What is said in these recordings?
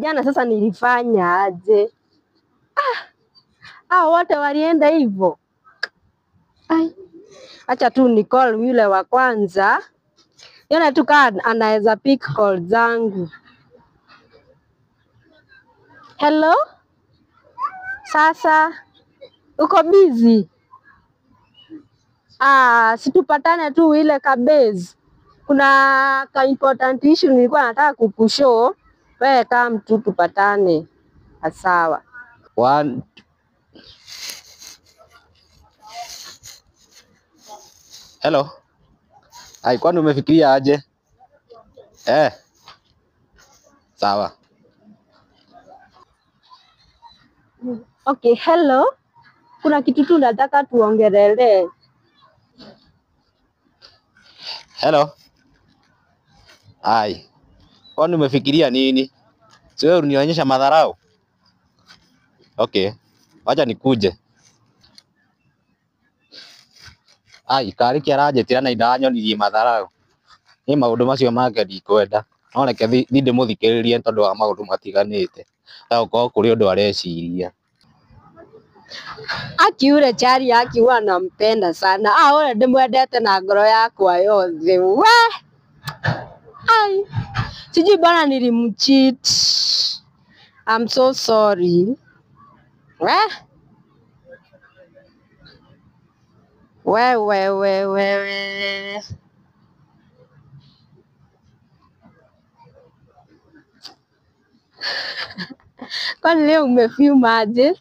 jana sasa nilifanya aje? Wote walienda hivyo. Acha tu ni call yule wa kwanza. Yona tu anaweza pick call zangu. Hello? Sasa uko busy? Situpatane tu ile kabezi. Kuna ka important issue nilikuwa nataka kukushow. Wewe kama mtu tupatane. Sawa. One. Hello. Kwani umefikiria aje? Sawa. Okay, hello. Kuna kitu tu nataka tuongelele. Hello. Kwani umefikiria nini? Si wewe unionyesha madharau? Okay. Wacha nikuje. Kari kiaraje tira na indanyo ni madharau. Ni maundu macio make ndikwenda. No reke thi ndimuthikiririe tondu wa maundu matiganite. Uko kuri undu areciria. Akiure chari akiwa nampenda sana. Ule ndimwendete na ngoro yakwa yothe. Sijui bwana nilimcheat. I'm so sorry. We. Kwani leo umefuma aje?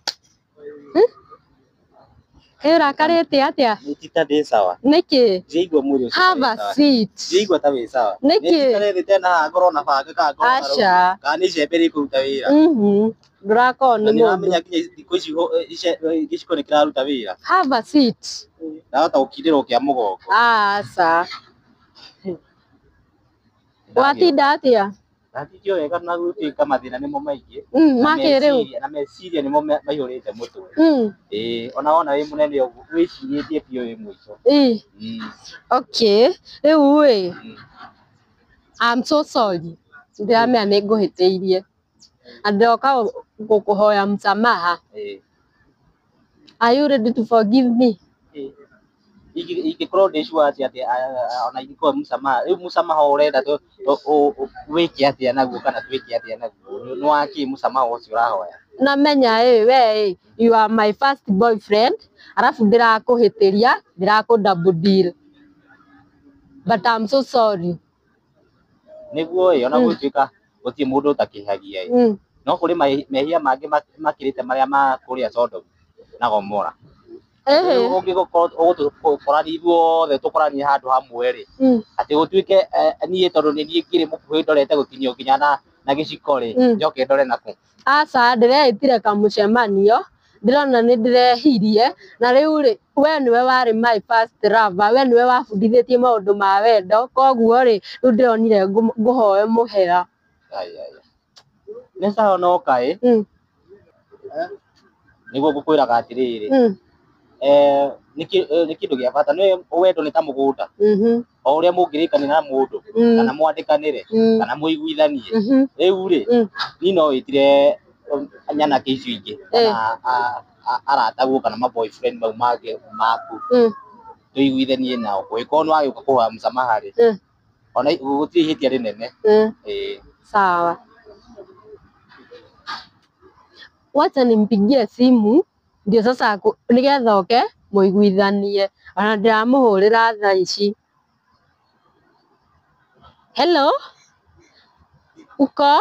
Rakarete atia? Nitita ndi sawa. Niki? Jigwa muri ucio. Have a seat. Jigwa ta wi sawa. Niki? Nitita tena ngoro na banga ka ngoro. Asha. Kani ceperi kuruta wira. Ndurako ni mundu. Nĩramenya kinya thikũ ici gĩciko nĩ kĩraruta wĩra. Have a seat. Ndahota gũkindĩrwo kĩa mũgongo. Aca. Watinda atia? Ndatindire wega na gũtuĩka mathĩna nĩmo maingĩ. Makĩrĩu. Na meciria nĩmo maihũrĩte mũtwe. Ona wona wĩ mũnene ũguo wĩcirĩtie biũ wĩ mũico. Okay. Rĩu I'm so sorry. Ndiramenya nĩ ngũhĩtĩirie. Ndoka kukuhoya msamaha. Are you ready to forgive me? Ingĩkorwo ndĩ sure atĩ ona ingĩkorwo msamaha. Rĩu msamaha ũrenda wĩke atĩa naguo kana twĩke atĩa naguo? Nĩ wa kĩ msamaha ũcio ũrahoya? Namenya we you are my first boyfriend. Arafu ndirakũhĩtĩria, ndirakũ double deal. But I'm so sorry. Nĩguo ona gũtuĩka gũtirĩ mũndũ ũtakĩhagia. No kũrĩ mehia mangĩ makĩrĩte marĩa ma kũrĩa Sodom na Gomora. Ũngĩkorani ithuothe tũkoranie handũ hamwe rĩ, atĩ gũtuĩke niĩ tondũ nĩ niĩ ngĩrĩ mũkuhĩ ndorete gũkinyio nginya na gĩciko rĩ, njoke ndore nakũ? Aca ndĩretire kamũcemanio, ndĩrona nĩ ndĩrehirie, na rĩu rĩ we nĩwe warĩ my first lover, we nĩwe wabundithĩtie maũndũ ma wendo, koguo rĩ rĩu ndĩronire ngũhoe mũhera. Nĩ sawa no kaĩ? Nĩguo ngũkwĩraga atĩrĩrĩ, nĩ kĩndũ gĩa bata. Wendo nĩ ta mũgũnda, o ũrĩa mũngĩrĩkanĩra na mũndũ kana mwandĩkanĩre kana mũiguithanie. Rĩu rĩ niĩ no wĩtire nyanake icio ingĩ kana arataguo kana ma boyfriend mau mangĩ maku tũiguithanie nao. Ũngĩkorwo nĩ wagĩũka kũhoya msamaha rĩ, ona gũtirĩ ihĩtia rĩnene. Sawa. Wacha nimpigie simu ndio sasa nigetha oke muiguithanie. Ona ndiramũhũrĩra thaa ici. Hello? Uko?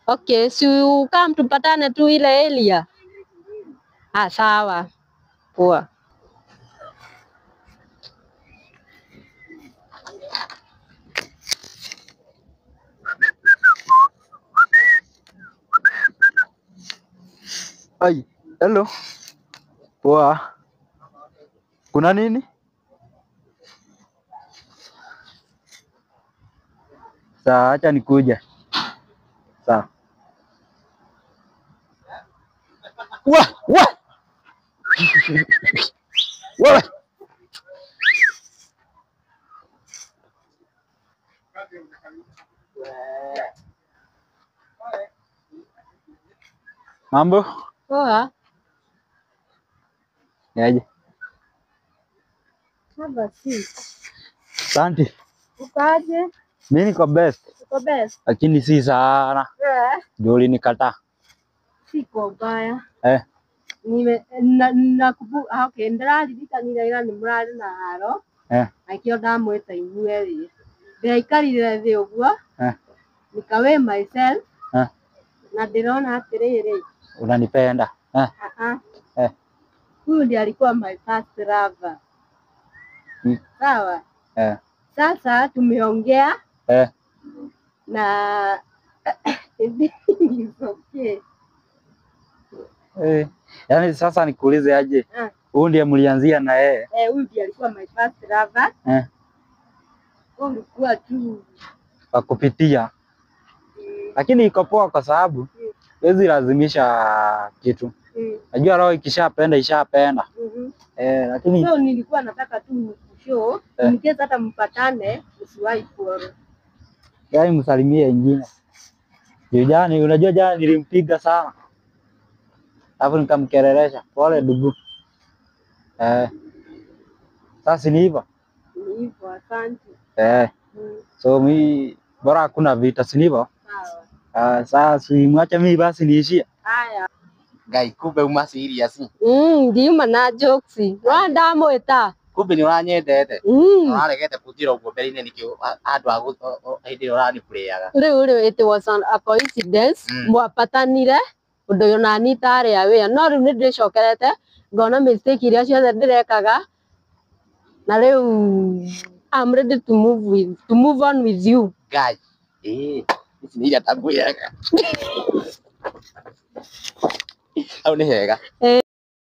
Okay, so come tupatane tu ile area. Sawa. Poa. Hello. Poa. Kuna nini? Sawa, acha nikuja. Sawa. Wewe. Mambo? Poa. Niaje? Haba si. Asante. Ukaje? Mimi niko best. Uko best? Lakini si sana. Ndio ulinikataa. Siko baya. Okay, ndĩraririkanire ira nĩ mũrarĩ na haro nakĩo ndamwĩta inyuĩ rĩ ndĩraikarire thĩ ũguo nikaweigh myself na ndĩrona atĩrĩrĩ unanipenda huyu ndiye alikuwa my first lover. Sawa. Sasa tumeongea na it's okay. Yaani sasa nikuulize aje? Huyu ndiye mlianzia na yeye? Huyu ndiye alikuwa my first lover. Ulikuwa tu kwa kupitia. Lakini iko poa kwa sababu huwezi lazimisha kitu. Najua roho ikishapenda ishapenda. Lakini so nilikuwa nataka tu show in case hata mpatane usiwahi kuoro. Yaani msalimie wengine. Jana unajua jana nilimpiga sana. Alafu nikamkelelesha. Pole ndugu. Sasa ni hivyo. Ni hivyo, asante. So mi bora hakuna vita, si hivyo? Sawa. Sasa mwacha mimi basi niishie. Haya. Ngai kumbe uma serious. Ndiuma na jokes. Ndamwĩta. Kumbe ni uranyendete. Uraregete kutira uguo mbere-inĩ nikio andu hindi urani playaga. Rĩu it was a coincidence. Mwapatanire undu uyu na Anita aria wia no riu ni ndicokerete ngona mistake iria ciothe ndirekaga na riu I'm ready to move on with you. Guys, ici ni iria takwiraga. Au ni hega.